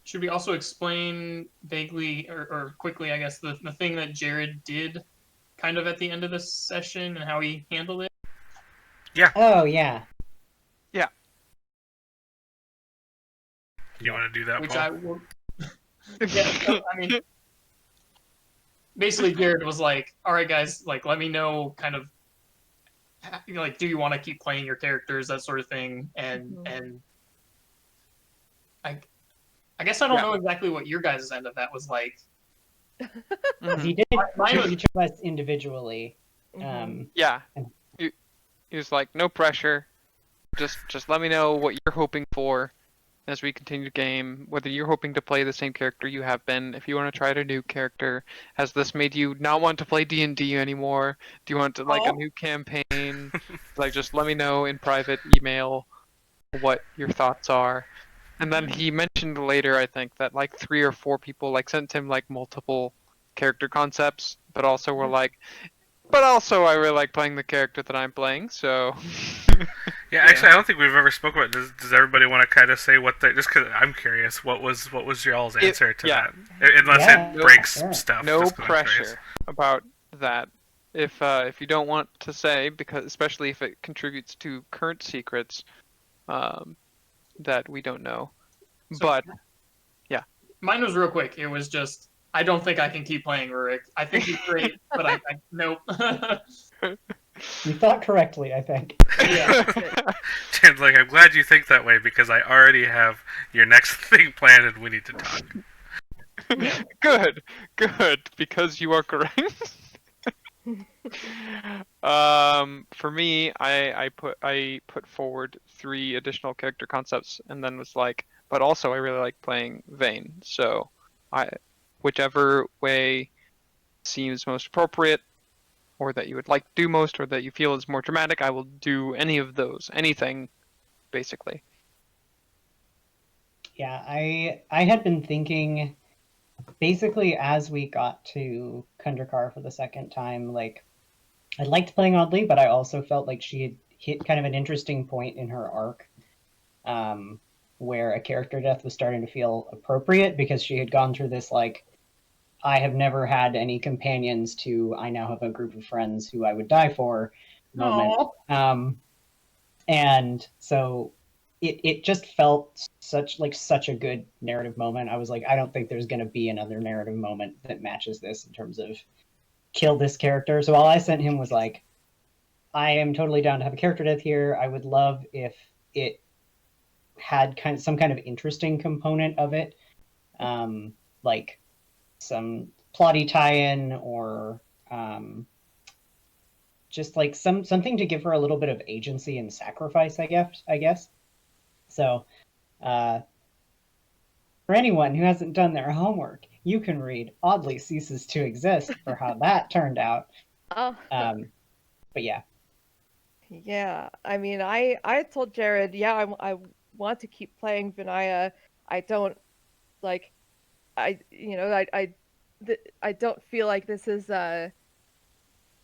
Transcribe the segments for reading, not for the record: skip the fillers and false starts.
should we also explain vaguely or quickly, I guess, the thing that Jared did kind of at the end of this session and how he handled it? Yeah. Oh yeah. Yeah. Do you want to do that, Which Paul? I will. Yeah, so, I mean, basically, Jared was like, "All right, guys, like, let me know, kind of, like, do you want to keep playing your characters, that sort of thing." And I, I guess I don't Yeah. know exactly what your guys' end of that was like. He did it Mine to was- each of us individually. Yeah. and- He was like, no pressure. Just let me know what you're hoping for as we continue the game. Whether you're hoping to play the same character you have been, if you want to try out a new character, has this made you not want to play D&D anymore? Do you want to like a new campaign? Like, just let me know in private email what your thoughts are. And then he mentioned later, I think, that like 3 or 4 people like sent him like multiple character concepts, but also were like, but also I really like playing the character that I'm playing, so. Yeah, actually, I don't think we've ever spoken about. Does everybody want to kind of say what they? Just because I'm curious, what was y'all's answer to yeah. that? Unless Yeah. it breaks Yeah. stuff. No just 'cause I'm curious. pressure about that. If you don't want to say, because especially if it contributes to current secrets, that we don't know. So- But Mine was real quick. It was just, I don't think I can keep playing Rurik. I think he's great, but I nope. You thought correctly, I think. Jan's like, I'm glad you think that way because I already have your next thing planned and we need to talk. good, because you are correct. For me, I put forward 3 additional character concepts, and then was like, but also I really like playing Vayne. So, whichever way seems most appropriate, or that you would like to do most, or that you feel is more dramatic, I will do any of those, anything, basically. Yeah, I had been thinking basically as we got to Kundrakar for the second time, like I liked playing Oddly, but I also felt like she had hit kind of an interesting point in her arc, where a character death was starting to feel appropriate because she had gone through this like I have never had any companions to I now have a group of friends who I would die for moment. And so it just felt such a good narrative moment. I was like, I don't think there's going to be another narrative moment that matches this in terms of kill this character. So all I sent him was like, I am totally down to have a character death here. I would love if it had some kind of interesting component of it, like some plotty tie-in or just like something to give her a little bit of agency and sacrifice, I guess. So, for anyone who hasn't done their homework, you can read Oddly Ceases to Exist for how that turned out. Oh. But yeah. Yeah, I mean, I told Jared, yeah, I want to keep playing Vinaya. I don't like, I don't feel like this is a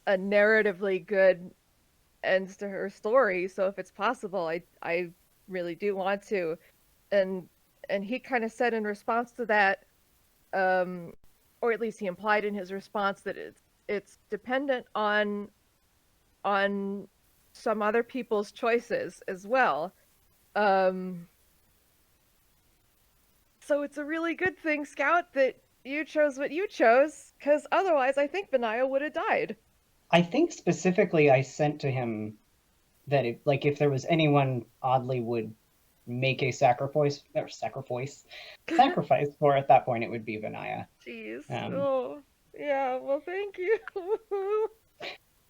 narratively good end to her story. So if it's possible, I really do want to, and he kind of said in response to that, or at least he implied in his response that it's dependent on some other people's choices as well. So it's a really good thing, Scout, that you chose what you chose, because otherwise I think Benaya would have died. I think specifically I sent to him that if there was anyone Oddly would make a sacrifice for at that point, it would be Vinaya. Jeez. Oh, yeah. Well, thank you.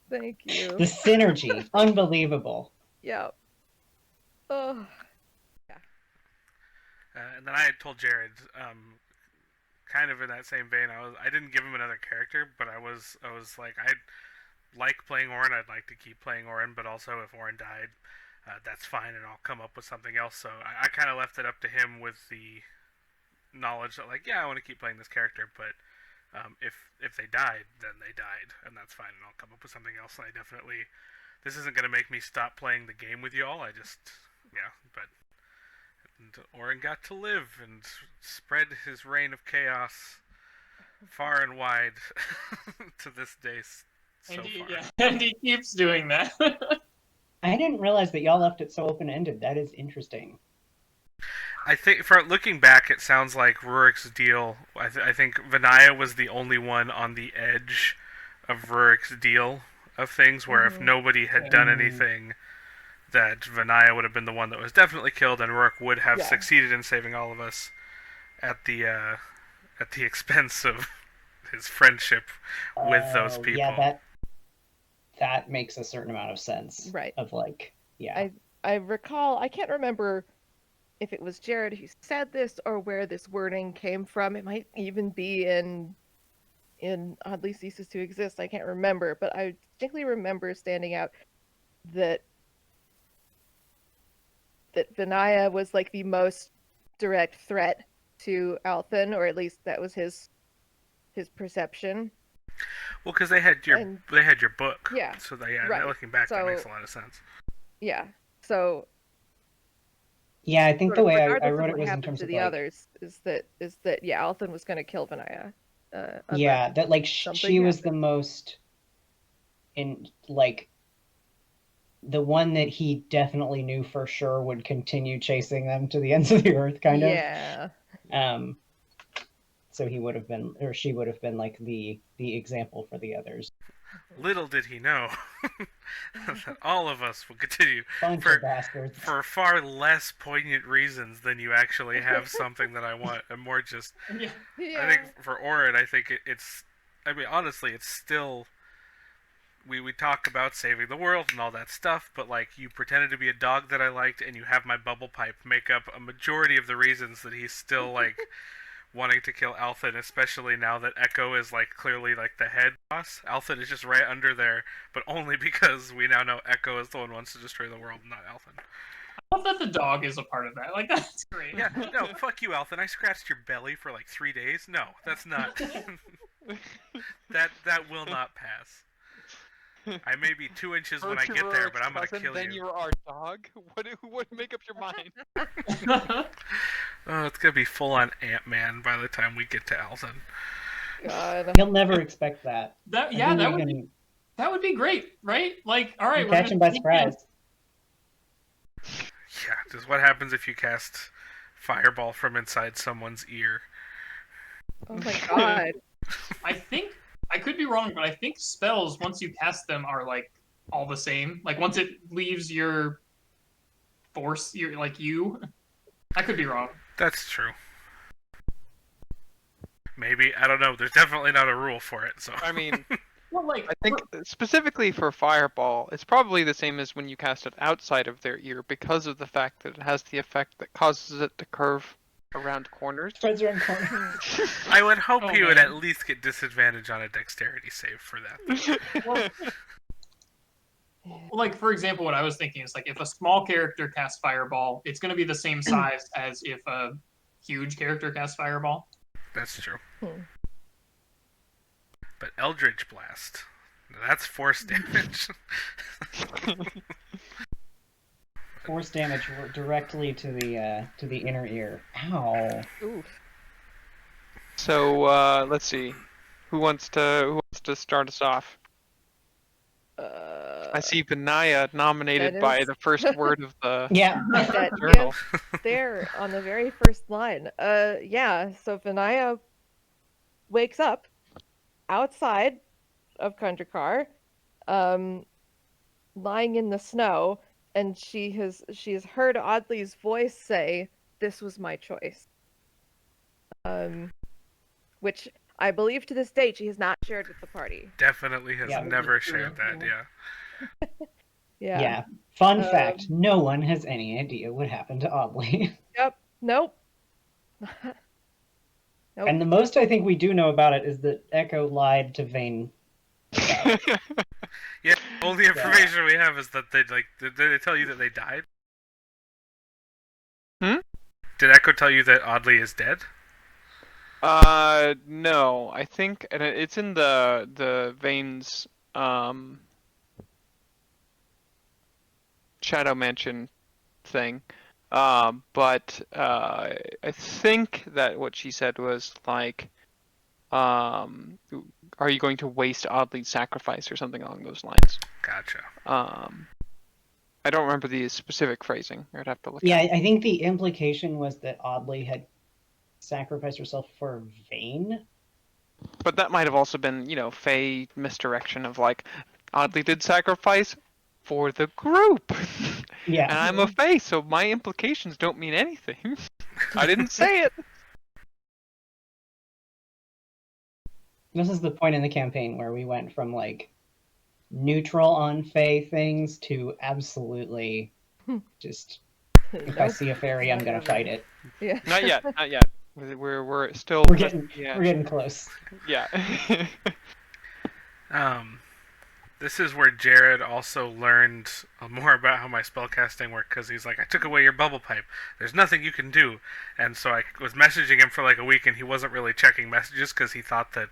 Thank you. The synergy, unbelievable. Yeah. Oh. And then I had told Jared, kind of in that same vein, I didn't give him another character, but I was like, I like playing Orin. I'd like to keep playing Orin, but also if Orin died, that's fine, and I'll come up with something else. So I kind of left it up to him with the knowledge that, like, yeah, I want to keep playing this character, but if they died, then they died, and that's fine, and I'll come up with something else. And I definitely, this isn't going to make me stop playing the game with y'all. I just, yeah, but and Orin got to live and spread his reign of chaos far and wide to this day so And he, far. yeah, and he keeps doing that. I didn't realize that y'all left it so open-ended. That is interesting. I think, for looking back, it sounds like Rurik's deal. I think Vinaya was the only one on the edge of Rurik's deal of things, where if nobody had done anything, that Vinaya would have been the one that was definitely killed, and Rurik would have succeeded in saving all of us at the expense of his friendship with those people. Yeah, that makes a certain amount of sense. Right. Of like, yeah. I recall, I can't remember if it was Jared who said this or where this wording came from. It might even be in Oddly Ceases to Exist. I can't remember, but I distinctly remember standing out that Vinaya was like the most direct threat to Althon, or at least that was his perception. Well, because they had your book. Yeah. So looking back, that makes a lot of sense. Yeah. So. Yeah, I think the way I regardless wrote of it was what in terms happened to of the like, others is that Althon was going to kill Vinaya. yeah, that like she was happened. the most in like the one that he definitely knew for sure would continue chasing them to the ends of the earth, kind of. Yeah. So he would have been, or she would have been like the example for the others. Little did he know that all of us will continue Bunch of bastards. for far less poignant reasons than you actually have something that I want, and more just. Yeah. I think for Orin, I think it's. I mean, honestly, it's still. We talk about saving the world and all that stuff, but like you pretended to be a dog that I liked, and you have my bubble pipe make up a majority of the reasons that he's still like wanting to kill Althon, especially now that Echo is like clearly like the head boss. Althon is just right under there, but only because we now know Echo is the one who wants to destroy the world, not Althon. I love that the dog is a part of that. Like, that's great. Yeah, no, fuck you, Althon. I scratched your belly for like 3 days. No, that's not. that will not pass. I may be 2 inches when I get there, but I'm gonna kill Then you. you're our dog. What? Make up your mind. Oh, it's gonna be full on Ant-Man by the time we get to Althon. God. He'll never expect that. That would be great, right? Like, all right, catch him by surprise. Yeah, just what happens if you cast Fireball from inside someone's ear? Oh my god. I think I could be wrong, but I think spells once you cast them are like all the same. Like once it leaves your force, you're like you. I could be wrong. That's true. Maybe, I don't know. There's definitely not a rule for it, so. I mean, Well, like I think specifically for Fireball, it's probably the same as when you cast it outside of their ear because of the fact that it has the effect that causes it to curve around corners. Spreads around corners. I would hope he would man. at least get disadvantage on a dexterity save for that. like for example, what I was thinking is like if a small character casts Fireball, it's going to be the same size as if a huge character casts Fireball. That's true. But Eldritch Blast, that's force damage. Force damage directly to the inner ear. Ow. Oof. So let's see, who wants to start us off? I see Vinaya nominated by the first word of the Yeah. journal. There on the very first line. Yeah. So Vinaya wakes up outside of Kundrakar, lying in the snow, and she has heard Audley's voice say, "This was my choice," which I believe to this date she has not shared with the party. Definitely has never shared that, Yeah. Fun fact, no one has any idea what happened to Audley. Yep. Nope. Nope. And the most I think we do know about it is that Echo lied to Vane. Yeah, all the information we have is that they did they tell you that they died? Did Echo tell you that Audley is dead? No, I think, and it's in the Vane's Shadow Mansion thing. But I think that what she said was like, are you going to waste Oddly's sacrifice or something along those lines? Gotcha. I don't remember the specific phrasing. I'd have to look. Yeah, at it. I think the implication was that Audley had sacrificed herself for Vayne. But that might have also been, Faye misdirection of like, Oddly did sacrifice for the group. Yeah. And I'm a Faye, so my implications don't mean anything. I didn't say it. This is the point in the campaign where we went from like neutral on Fae things to absolutely just if I Nope, see a fairy, I'm not gonna ever. fight it. Yeah. Not yet. Not yet. We're still. We're getting close. Yeah. This is where Jared also learned more about how my spellcasting worked, because he's like, I took away your bubble pipe. There's nothing you can do. And so I was messaging him for like a week, and he wasn't really checking messages because he thought that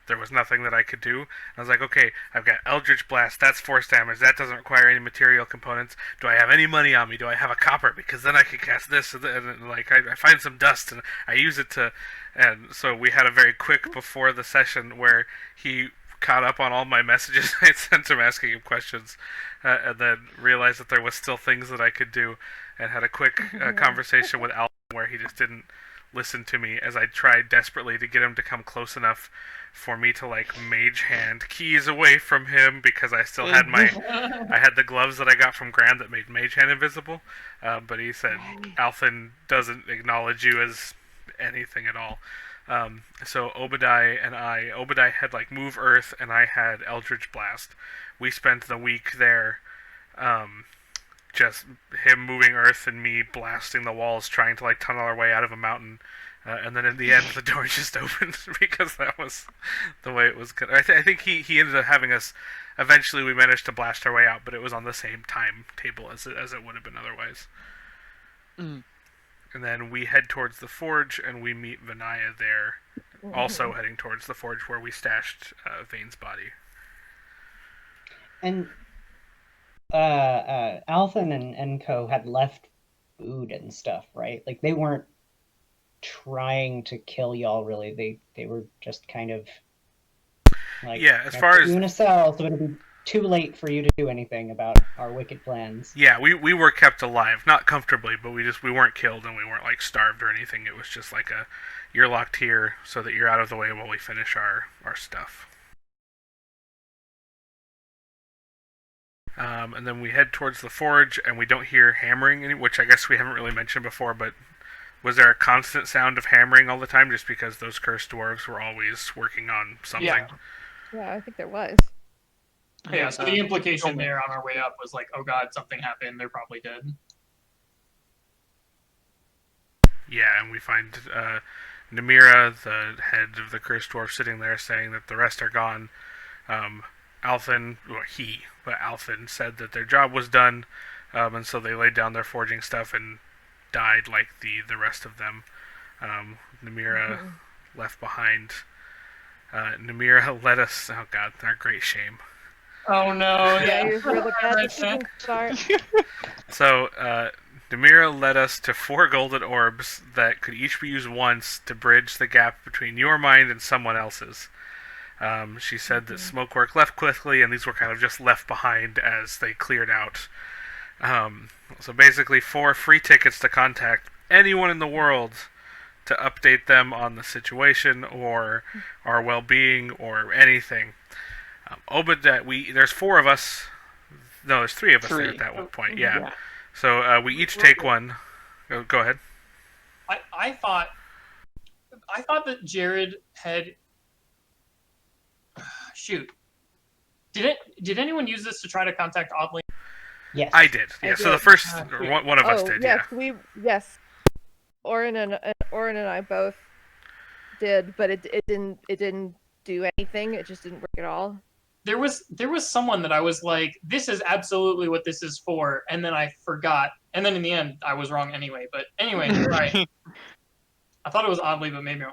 there was nothing that I could do. I was like, okay, I've got Eldritch Blast. That's force damage. That doesn't require any material components. Do I have any money on me? Do I have a copper? Because then I can cast this. And like, I find some dust, and I use it to... And so we had a very quick before the session where he caught up on all my messages I sent him asking him questions, and then realized that there was still things that I could do, and had a quick conversation with Althon where he just didn't listen to me as I tried desperately to get him to come close enough for me to like mage hand keys away from him, because I still had I had the gloves that I got from Graham that made mage hand invisible, but he said Althon doesn't acknowledge you as anything at all. So Obadiah had like Move Earth, and I had Eldritch Blast. We spent the week there, just him moving Earth and me blasting the walls, trying to like tunnel our way out of a mountain. And then in the end, the door just opened because that was the way it was. I think he ended up having us. Eventually, we managed to blast our way out, but it was on the same timetable as it would have been otherwise. Mm. And then we head towards the forge, and we meet Vinaya there, also heading towards the forge where we stashed Vayne's body. And Althon and Co had left food and stuff, right? Like they weren't trying to kill y'all really. They were just kind of like, yeah, as far as you in a cell, so it'll be too late for you to do anything about our wicked plans. Yeah, we were kept alive, not comfortably, but we weren't killed, and we weren't like starved or anything. It was just like you're locked here so that you're out of the way while we finish our stuff. And then we head towards the forge, and we don't hear hammering, which I guess we haven't really mentioned before, but was there a constant sound of hammering all the time, just because those cursed dwarves were always working on something? Yeah, I think there was. Yeah, so the implication there on our way up was like, oh god, something happened, they're probably dead. Yeah, and we find Namira, the head of the cursed dwarf, sitting there saying that the rest are gone. Althon said that their job was done, and so they laid down their forging stuff and died like the rest of them. Namira left behind. Namira led us... Oh god, our great shame. Oh no, Yeah, here's where the bad decisions start. So, Namira led us to 4 golden orbs that could each be used once to bridge the gap between your mind and someone else's. She said that Smokework left quickly, and these were kind of just left behind as they cleared out. So basically 4 free tickets to contact anyone in the world to update them on the situation or our well-being or anything. There's 4 of us. No, there's 3 of us there at that one point. Yeah. So we each take one. Go ahead. I thought that Jared had... Shoot. Did anyone use this to try to contact Oddly? Yes. I did. Yeah. So the first one of us did. Yes, Yeah. yes. Orin and I both did, but it didn't do anything. It just didn't work at all. There was someone that I was like, this is absolutely what this is for, and then I forgot, and then in the end I was wrong anyway. But anyway, right. I thought it was Oddly, but maybe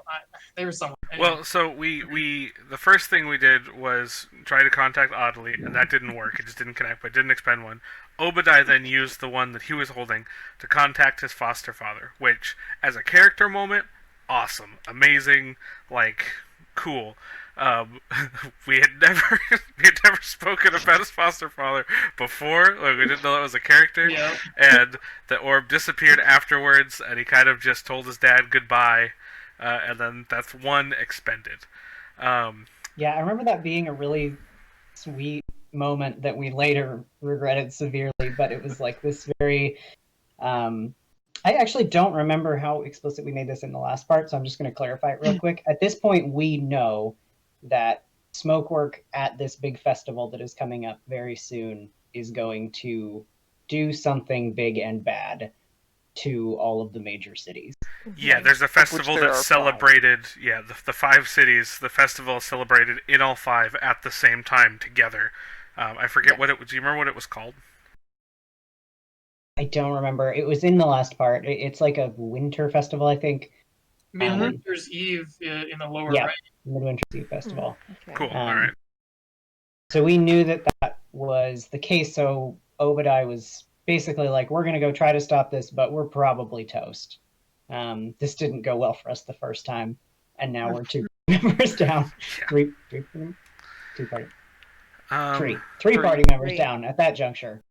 they were somewhere. Anyway. Well, so we the first thing we did was try to contact Oddly, and that didn't work. It just didn't connect, but didn't expend one. Obadiah then used the one that he was holding to contact his foster father, which, as a character moment, awesome, amazing, like, cool. We had never spoken about his foster father before. Like, we didn't know that was a character. Yeah. And the orb disappeared afterwards, and he kind of just told his dad goodbye, and then that's one expended. Yeah, I remember that being a really sweet moment that we later regretted severely, but it was like this very I actually don't remember how explicit we made this in the last part, so I'm just going to clarify it real quick. At this point, we know that Smokework at this big festival that is coming up very soon is going to do something big and bad to all of the major cities. Yeah, there's a festival there that's are 5. celebrated. Yeah, the 5 cities. The festival is celebrated in all 5 at the same time together. I forget what it was. Do you remember what it was called? I don't remember. It was in the last part. It's like a winter festival, I think. Midwinter's Eve in the lower Yeah. right. Midwinter Sea Festival. Okay. Cool. All right. So we knew that that was the case. So Obadiah was basically like, we're going to go try to stop this, but we're probably toast. This didn't go well for us the first time. And now we're 2 members down. Yeah. Three party members Three. down at that juncture,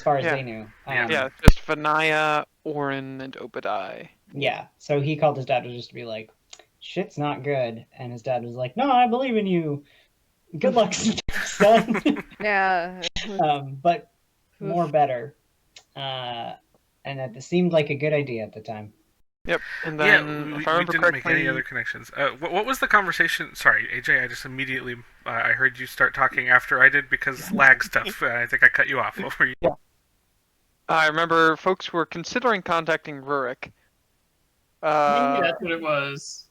as far as Yeah. they knew. Yeah, just Vanaya, Orin, and Obadiah. Yeah. So he called his dad just to be like, shit's not good. And his dad was like, no, I believe in you. Good luck, son. Yeah. But more better. And that seemed like a good idea at the time. Yep, and Yeah, then we if I remember didn't correctly, make any other connections. What was the conversation? Sorry, AJ, I just immediately I heard you start talking after I did because lag stuff. I think I cut you off. What were you? I remember folks were considering contacting Rurik. Maybe that's what it was.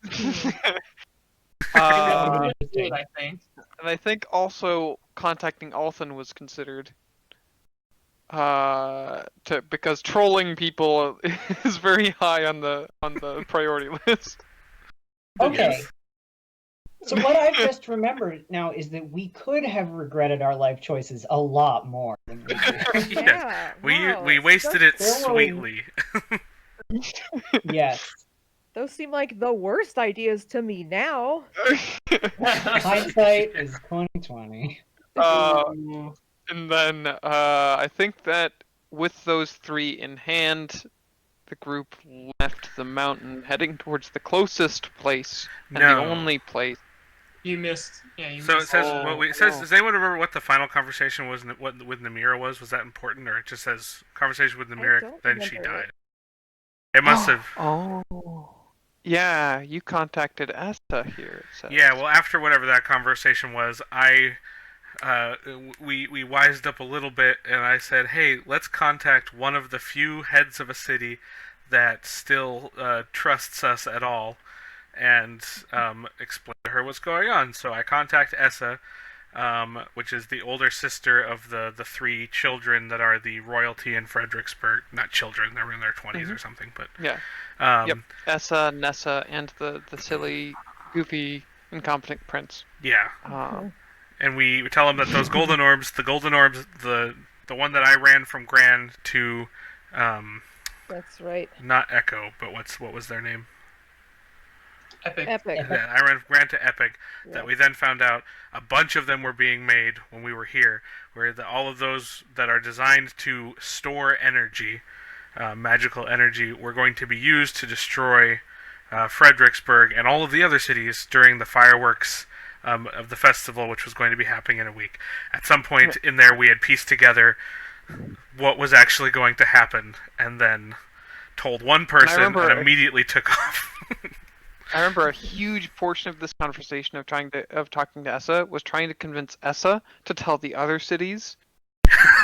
Uh, Good, I think. and I think also contacting Althon was considered. Because trolling people is very high on the priority list. Okay. So what I've just remembered now is that we could have regretted our life choices a lot more than we did. Yeah. wow, We wasted it so- sweetly. Yes. Those seem like the worst ideas to me now. Hindsight is 2020. And then I think that with those 3 in hand, the group left the mountain, heading towards the closest place and No. the only place. You missed. Yeah, you So it missed. says. Oh, It says. oh. Does anyone remember what the final conversation was? What with Namira was? Was that important, or it just says conversation with Namira? don't Then she remember died. It must have. Oh. Yeah, you contacted Asta here. It says. Yeah. Well, after whatever that conversation was, we wised up a little bit, and I said, "Hey, let's contact one of the few heads of a city that still trusts us at all." And explain to her what's going on. So I contact Essa, which is the older sister of the 3 children that are the royalty in Fredericksburg. Not children, they're in their 20s or something. But Yeah. yep. Essa, Nessa, and the silly, goofy, incompetent prince. Yeah. Mm-hmm. And we tell them that those golden orbs, the one that I ran from Grand to, That's right. not Echo, but what was their name? Epic. Epic. Yeah, I ran Grand to Epic. Yeah. That we then found out a bunch of them were being made when we were here, where all of those that are designed to store energy, magical energy, were going to be used to destroy Fredericksburg and all of the other cities during the fireworks of the festival, which was going to be happening in a week. At some point in there, we had pieced together what was actually going to happen, and then told one person and immediately took off. I remember a huge portion of this conversation of talking to Essa was trying to convince Essa to tell the other cities.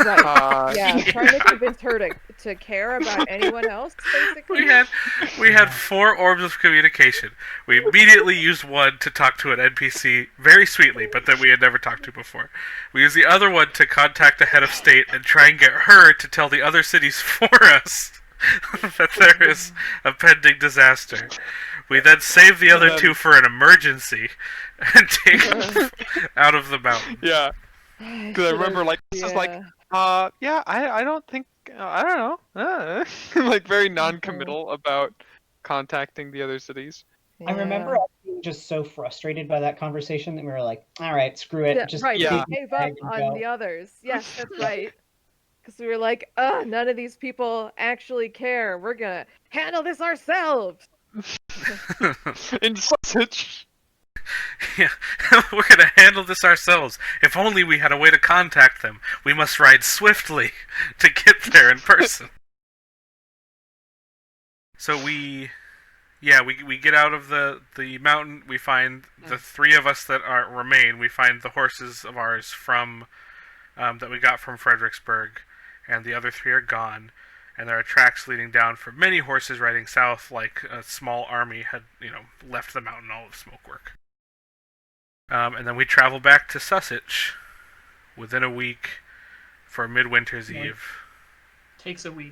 Right. Yeah, trying to convince her to care about anyone else, basically. We had 4 orbs of communication. We immediately used one to talk to an NPC very sweetly, but that we had never talked to before. We used the other one to contact the head of state and try and get her to tell the other cities for us that there is a pending disaster. We then save the other then- two for an emergency and take them out of the mountain. Yeah, I because I remember should've- like this is like, yeah. I don't think, I don't know, like very non-committal about contacting the other cities. I remember Yeah. us being just so frustrated by that conversation that we were like, all right, screw it. Yeah, Just right. Yeah. We take gave up and on go." the others. Yes, that's right. Because we were like, none of these people actually care. We're gonna handle this ourselves. In sausage. Yeah, we're gonna handle this ourselves. If only we had a way to contact them. We must ride swiftly to get there in person. So we get out of the mountain. We find the three of us that remain. We find the horses of ours from that we got from Fredericksburg, and the other three are gone. And there are tracks leading down for many horses riding south, like a small army had left the mountain, all of Smokework. And then we travel back to Sussex within a week for Midwinter's Yeah. Eve. Takes a week.